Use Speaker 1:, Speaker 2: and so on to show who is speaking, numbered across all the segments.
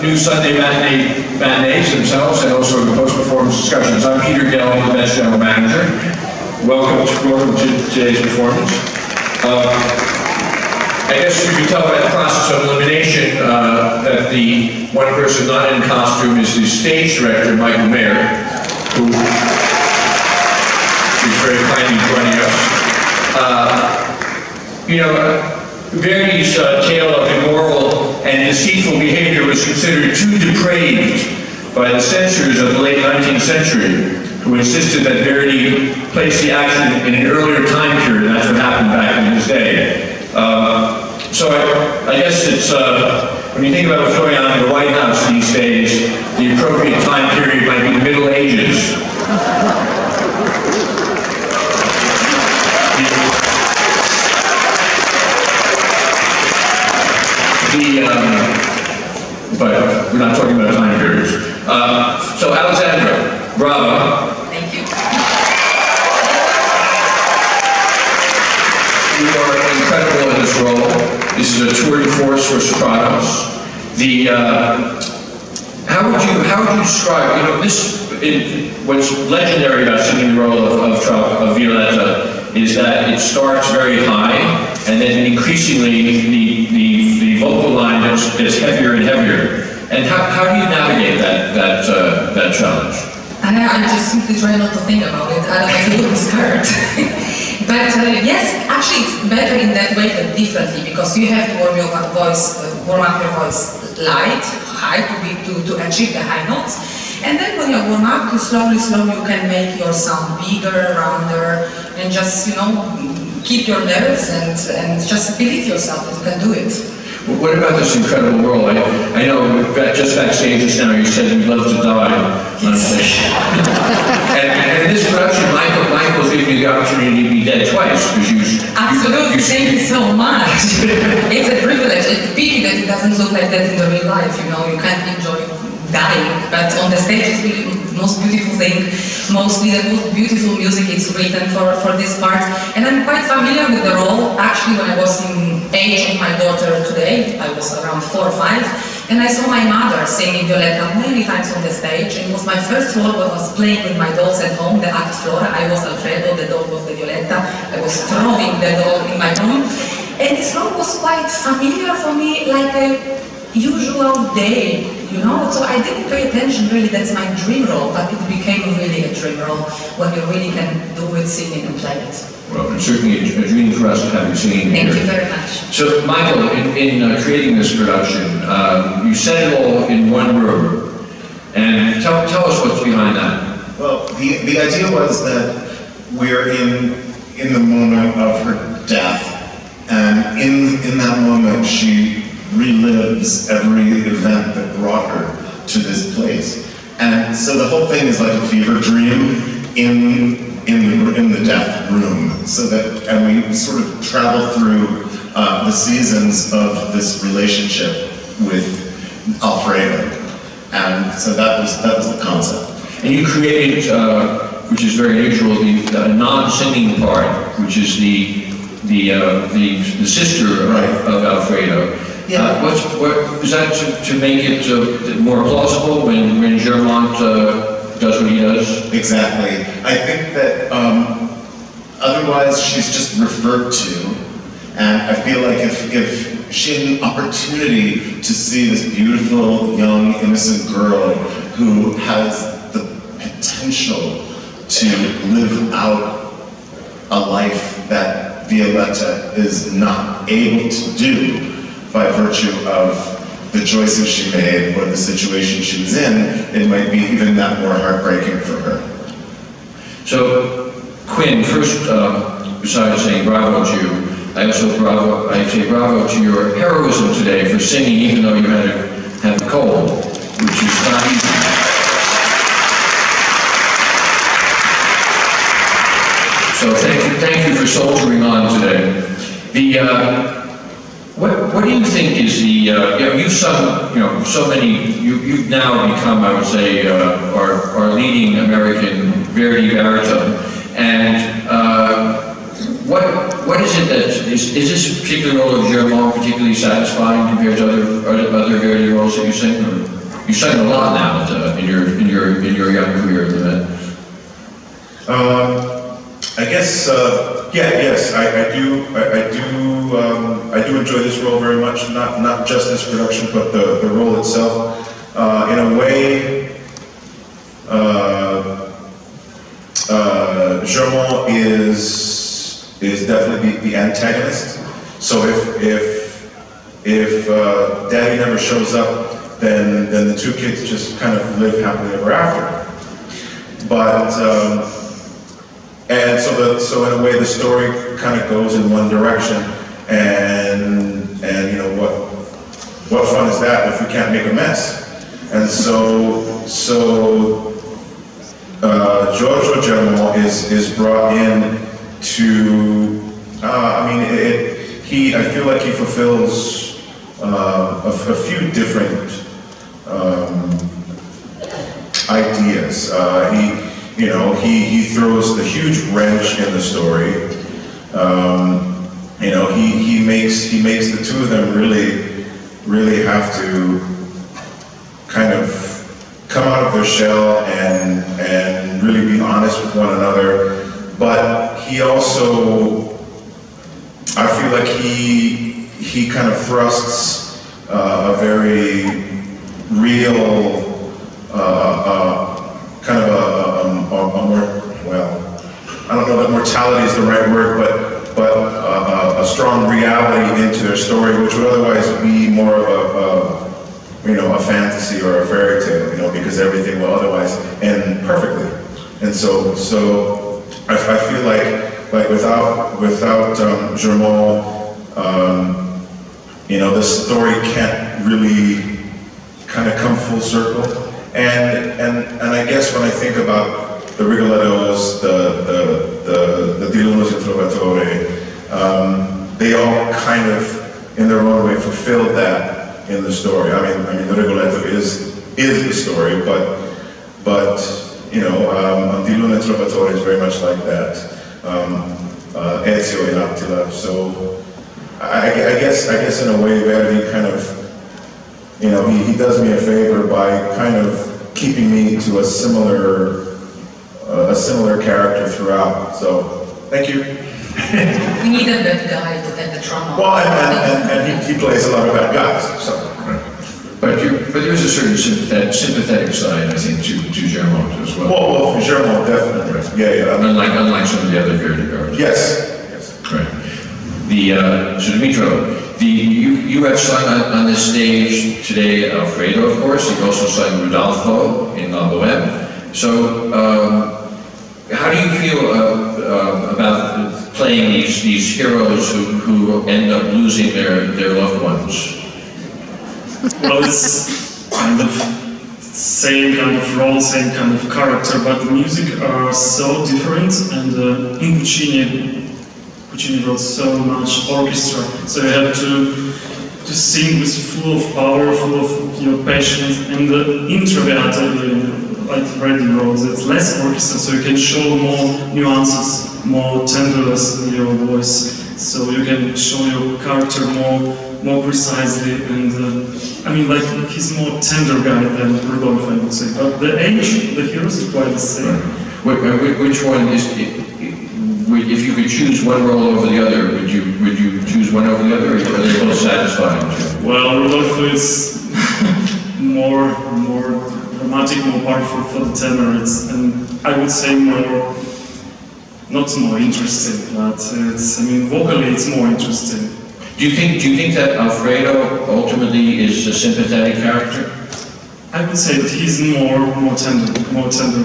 Speaker 1: new Sunday matinees themselves and also the post-performance discussions. I'm Peter Gell, the Best General Manager. Welcome to today's performance. I guess you can tell by the process of elimination that the one person not in costume is the stage director, Michael Mayer, who is very kindly joining us. Verdi's tale of immoral and deceitful behavior was considered too depraved by the censors of the late 19th century, who insisted that Verdi placed the action in an earlier time period, and that's what happened back in his day. So I guess it's, when you think about what's going on in the White House these days, the appropriate time period might be the Middle Ages. But we're not talking about time periods. So Aleksandra, bravo.
Speaker 2: Thank you.
Speaker 1: You are incredible in this role. This is a tour de force for sopranos. How would you describe, what's legendary about singing the role of Violetta is that it starts very high, and then increasingly the vocal line gets heavier and heavier. And how do you navigate that challenge?
Speaker 2: I just simply try not to think about it. Otherwise, I would be scared. But yes, actually, it's better in that way, but differently, because you have to warm up your voice light, high to achieve the high notes. And then when you warm up, you slowly you can make your sound bigger, rounder, and just keep your nerves and just believe yourself that you can do it.
Speaker 1: Well, what about this incredible role? I know just backstage just now you said you'd love to die on stage. and in this production, Michael's giving you the opportunity to be dead twice because
Speaker 2: Absolutely, thank you so much. It's a privilege. It's a pity that it doesn't look like that in the real life. You can't enjoy dying, but on the stage it's really the most beautiful thing. Mostly the most beautiful music is written for this part, and I'm quite familiar with the role. Actually, when I was in age of my daughter today, I was around 4 or 5, and I saw my mother singing Violetta many times on the stage, and it was my first role when I was playing with my dolls at home, the act Flora. I was Alfredo, the doll was the Violetta. I was throwing the doll in my room, and this role was quite familiar for me, like a usual day. So I didn't pay attention really, that's my dream role, but it became really a dream role when you really can do it, singing and play it.
Speaker 1: Well, it's certainly a dream for us to have you singing here.
Speaker 2: Thank you very much.
Speaker 1: So, Michael, in creating this production, you set it all in one room, and tell us what's behind that.
Speaker 3: Well, the idea was that we're in the moment of her death, and in that moment she relives every event that brought her to this place. And so the whole thing is like a fever dream in the death room. And we sort of travel through the seasons of this relationship with Alfredo. And so that was the concept.
Speaker 1: And you created, which is very unusual, the non-singing part, which is the sister of Alfredo.
Speaker 3: Yeah.
Speaker 1: Is that to make it more plausible when Germont does what he does?
Speaker 3: Exactly. I think that otherwise she's just referred to, and I feel like if she had an opportunity to see this beautiful, young, innocent girl who has the potential to live out a life that Violetta is not able to do, by virtue of the choices she made or the situation she was in, it might be even that more heartbreaking for her.
Speaker 1: So, Quinn, first, besides saying bravo to you, I say bravo to your heroism today for singing even though you had to have a cold, which is not easy. So thank you for soldiering on today. What do you think is you've sung, so many, you've now become, I would say, our leading American Verdi baritone, and what is it that, is this particular role of Germont particularly satisfying compared to other Verdi roles that you sing? Or? You're sung a lot now in your young career in the Met.
Speaker 4: I guess, yes, I do enjoy this role very much, not just this production, but the role itself. In a way, Germont is definitely the antagonist. So if Daddy never shows up, then the two kids just kind of live happily ever after. But and so in a way the story kind of goes in one direction, and you know what fun is that if we can't make a mess? And so Giorgio Germont is brought in to I feel like he fulfills a few different ideas. He throws the huge wrench in the story. He makes the two of them really have to kind of come out of their shell and really be honest with one another. But he also, I feel like he kind of thrusts a very real, kind of a more, well, I don't know that mortality is the right word, but a strong reality into their story, which would otherwise be more of a fantasy or a fairy tale, because everything will otherwise end perfectly. And so I feel like without Germont, the story can't really kind of come full circle. And I guess when I think about the Rigolettos, the Dmytro Popov, they all kind of, in their own way, fulfilled that in the story. I mean, the Rigoletto is the story, but Dmytro Popov is very much like that. Ezio and Attila. So I guess in a way Verdi kind of, he does me a favor by kind of keeping me to a similar character throughout. So thank you.
Speaker 2: We need a bad guy to take the drama.
Speaker 4: Well, and he plays a lot of bad guys. So.
Speaker 1: But there's a certain sympathetic side, I think, to Germont as well.
Speaker 4: Well, for Germont, definitely. Yeah.
Speaker 1: Unlike some of the other Verdi guards.
Speaker 4: Yes.
Speaker 1: Right. So Dmytro, you have sung on this stage today Alfredo, of course. You've also sung Rodolfo in La Bohème. So how do you feel about playing these heroes who end up losing their loved ones?
Speaker 5: Well, it's kind of same kind of role, same kind of character, but the music are so different, and in Puccini wrote so much orchestra, so you have to sing with full of power, full of passion, and in Traviata, like Verdi wrote, it's less orchestra, so you can show more nuances, more tenderness in your voice, so you can show your character more precisely, and he's more tender guy than Rodolfo, I would say. But the age, the heroes is quite the same.
Speaker 1: Which one is? If you could choose one role over the other, would you choose one over the other, or are they both satisfying?
Speaker 5: Well, Rodolfo is more dramatic, more powerful for the tenor. And I would say not more interesting, but vocally it's more interesting.
Speaker 1: Do you think that Alfredo ultimately is a sympathetic character?
Speaker 5: I would say that he's more tender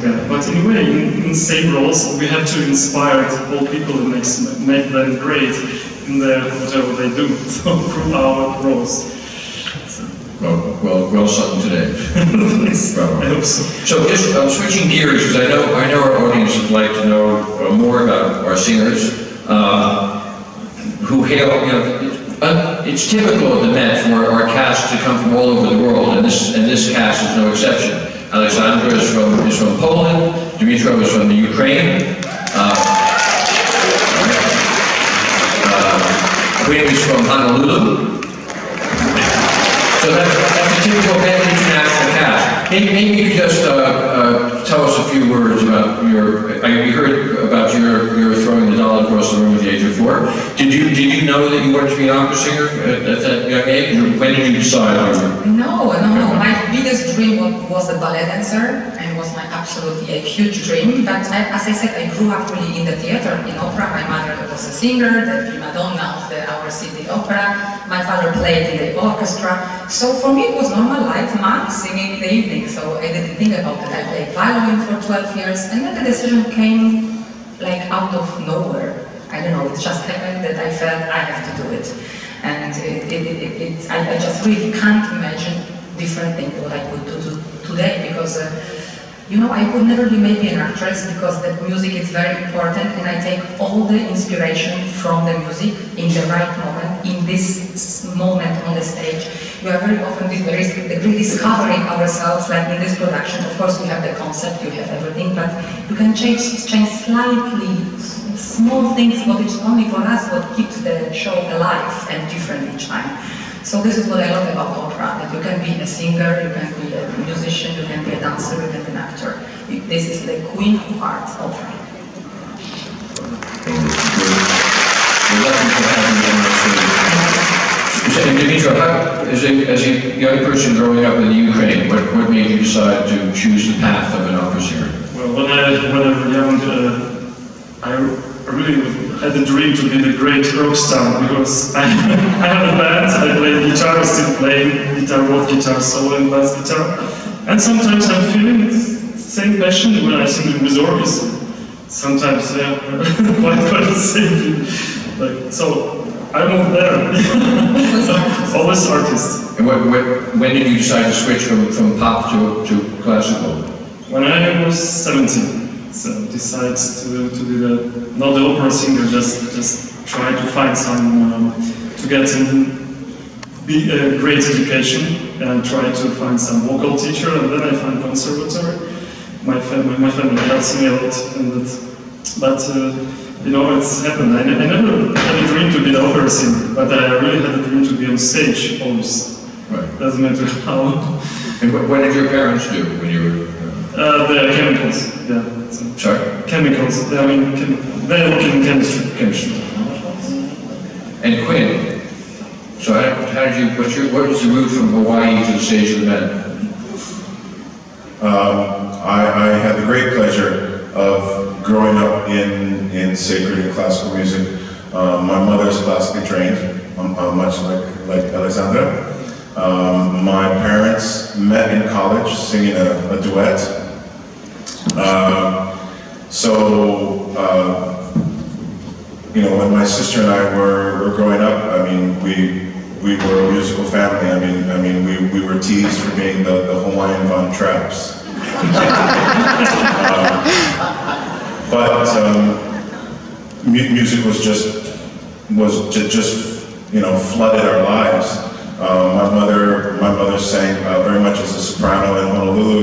Speaker 5: guy. But anyway, in same roles, we have to inspire all people and make them great in whatever they do. So through our roles. So.
Speaker 1: Well sung today.
Speaker 5: I hope so.
Speaker 1: So just switching gears, because I know our audience would like to know more about our singers who hail. It's typical of the Met for our cast to come from all over the world, and this cast is no exception. Aleksandra is from Poland. Dmytro is from the Ukraine. Quinn is from Honolulu. So that's a typical Met international cast. Maybe you could just tell us a few words about we heard about your throwing the doll across the room at the age of 4. Did you know that you wanted to be an opera singer at that young age? Or when did you decide?
Speaker 2: No. My biggest dream was the ballet dancer, and it was my absolutely a huge dream. But as I said, I grew up really in the theater, in opera. My mother was a singer, the prima donna of our city opera. My father played in the orchestra. So for me, it was normal life, mom singing in the evening. So I didn't think about it. I played violin for 12 years, and then the decision came like out of nowhere. I don't know, it just happened that I felt I have to do it. And I just really can't imagine different things what I could do today, because I could never be maybe an actress, because the music is very important, and I take all the inspiration from the music in the right moment, in this moment on the stage. We are very often rediscovering ourselves, like in this production. Of course, we have the concept, you have everything, but you can change slightly small things, but it's only for us what keeps the show alive and different each time. So this is what I love about opera, that you can be a singer, you can be a musician, you can be a dancer, you can be an actor. This is the queen of arts, opera.
Speaker 1: We're lucky to have you on our stage. Dmytro, as a young person growing up in the Ukraine, what made you decide to choose the path of an opera singer?
Speaker 5: Well, when I was young, I really had a dream to be the great rock star, because I have a band, I play guitar, still playing guitar, rock guitar, solo and bass guitar. And sometimes I'm feeling the same passion when I sing with orchestra. Sometimes, quite the same. So I moved there. Always artist.
Speaker 1: And when did you decide to switch from pop to classical?
Speaker 5: When I was 17. So decided to be not the opera singer, just try to find some, to get a great education, and try to find some vocal teacher, and then I find conservatory. My family helps me a lot, it's happened. I never had a dream to be the opera singer, but I really had a dream to be on stage always.
Speaker 1: Right.
Speaker 5: Doesn't matter how.
Speaker 1: And what did your parents do when you were?
Speaker 5: The chemicals, yeah.
Speaker 1: Sorry?
Speaker 5: Chemicals, they work in chemistry.
Speaker 1: And Quinn, so how did you, what was the route from Hawaii to the stage of the Met?
Speaker 4: I had the great pleasure of growing up in sacred and classical music. My mother's classically trained, much like Aleksandra. My parents met in college singing a duet. When my sister and I were growing up, we were a musical family. We were teased for being the Hawaiian Von Trapps. Music was just flooded our lives. My mother sang very much as a soprano in Honolulu.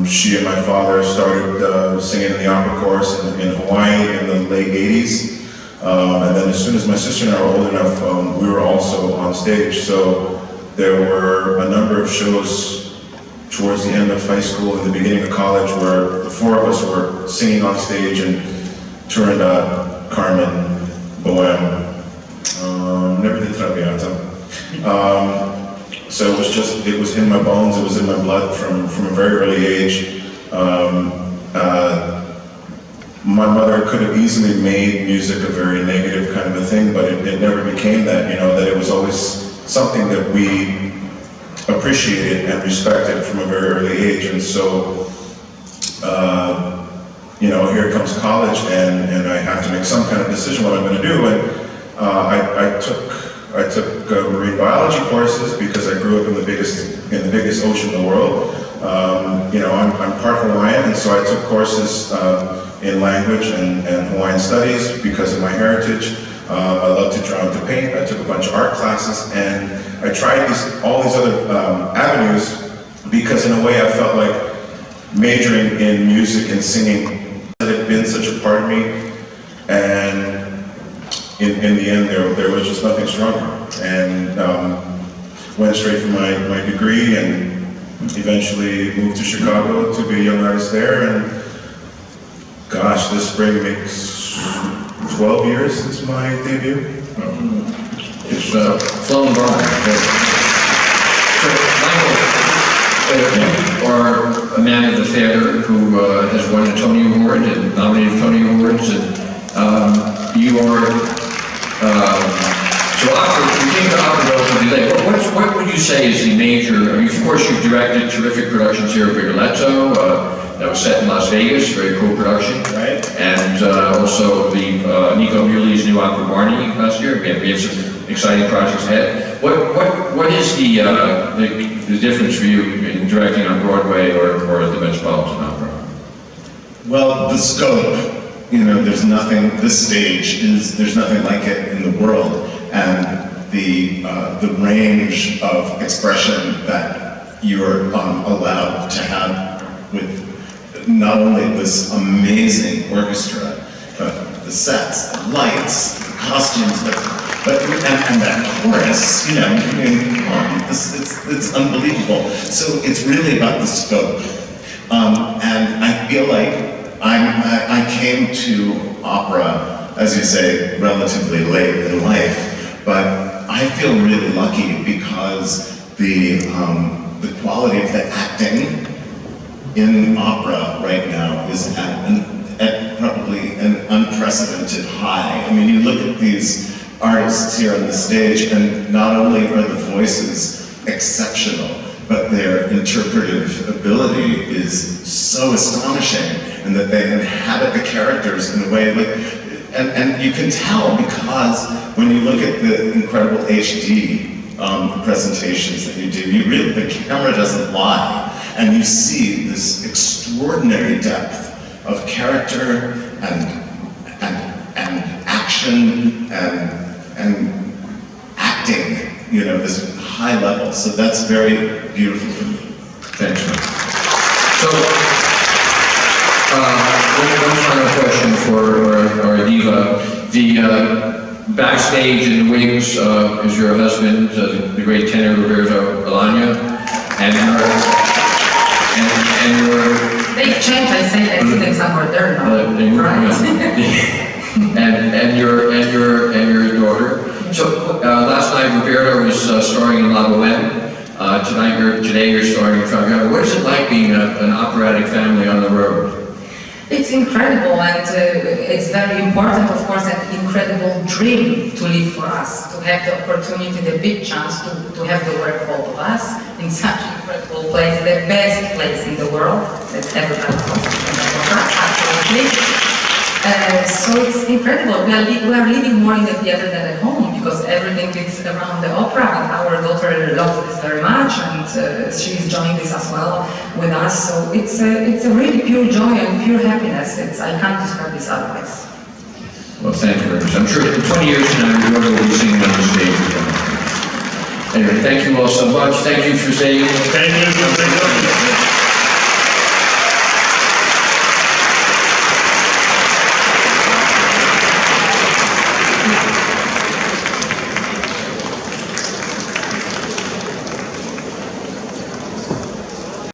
Speaker 4: She and my father started singing in the opera chorus in Hawaii in the late 80s. And then as soon as my sister and I were old enough, we were also on stage. So there were a number of shows towards the end of high school and the beginning of college where the four of us were singing on stage and Turandot, Carmen, Bohème, never did Traviata. So it was in my bones, it was in my blood from a very early age. My mother could have easily made music a very negative kind of a thing, but it never became that, that it was always something that we appreciated and respected from a very early age. And so, here comes college, and I have to make some kind of decision what I'm going to do. And I took marine biology courses because I grew up in the biggest ocean in the world. I'm part Hawaiian, and so I took courses in language and Hawaiian studies because of my heritage. I love to draw and to paint. I took a bunch of art classes, and I tried all these other avenues because in a way I felt like majoring in music and singing had been such a part of me, and in the end there was just nothing stronger. And went straight for my degree and eventually moved to Chicago to be a young artist there, and gosh, this spring makes 12 years since my debut.
Speaker 1: It's flown by. So, Michael, you are a man of the theater who has won a Tony Award and nominated Tony Awards, and you are, so opera, you came to opera relatively late. What would you say is the major, I mean, of course you've directed terrific productions here at Violetta, that was set in Las Vegas, very cool production.
Speaker 3: Right.
Speaker 1: And also the Nico Muelli's new opera Barney last year. We have some exciting projects ahead. What is the difference for you in directing on Broadway or at the Metropolitan Opera?
Speaker 3: Well, the scope, there's nothing, this stage there's nothing like it in the world. And the range of expression that you're allowed to have with not only this amazing orchestra, but the sets, the lights, the costumes, and that chorus, I mean, come on, it's unbelievable. So it's really about the scope. And I feel like I came to opera, as you say, relatively late in life, but I feel really lucky because the quality of the acting in opera right now is at probably an unprecedented high. I mean, you look at these artists here on the stage, and not only are the voices exceptional, but their interpretive ability is so astonishing, and that they inhabit the characters in a way and you can tell because when you look at the incredible HD presentations that you do, the camera doesn't lie, and you see this extraordinary depth of character and action and acting, this high level. So that's very beautiful for me.
Speaker 1: Thanks, man. So, one final question for our diva. The backstage in the wings is your husband, the great tenor Roberto Alagna, and your
Speaker 2: They've changed, I say I see them somewhere there now, right?
Speaker 1: and your daughter. So last night Roberto was starring in La Boheme. Today you're starring in Traviata. What is it like being an operatic family on the road?
Speaker 2: It's incredible, and it's very important, of course, an incredible dream to live for us, to have the opportunity, the big chance to have the work of all of us in such an incredible place, the best place in the world. That's everybody knows, absolutely. So it's incredible. We are living more in the theater than at home because everything is around the opera, and our daughter loves this very much, and she is enjoying this as well with us. So it's a really pure joy and pure happiness. I can't describe this otherwise.
Speaker 1: Well, thank you very much. I'm sure in 20 years from now, your daughter will be singing on the stage again. Anyway, thank you all so much. Thank you for staying.
Speaker 5: Thank you.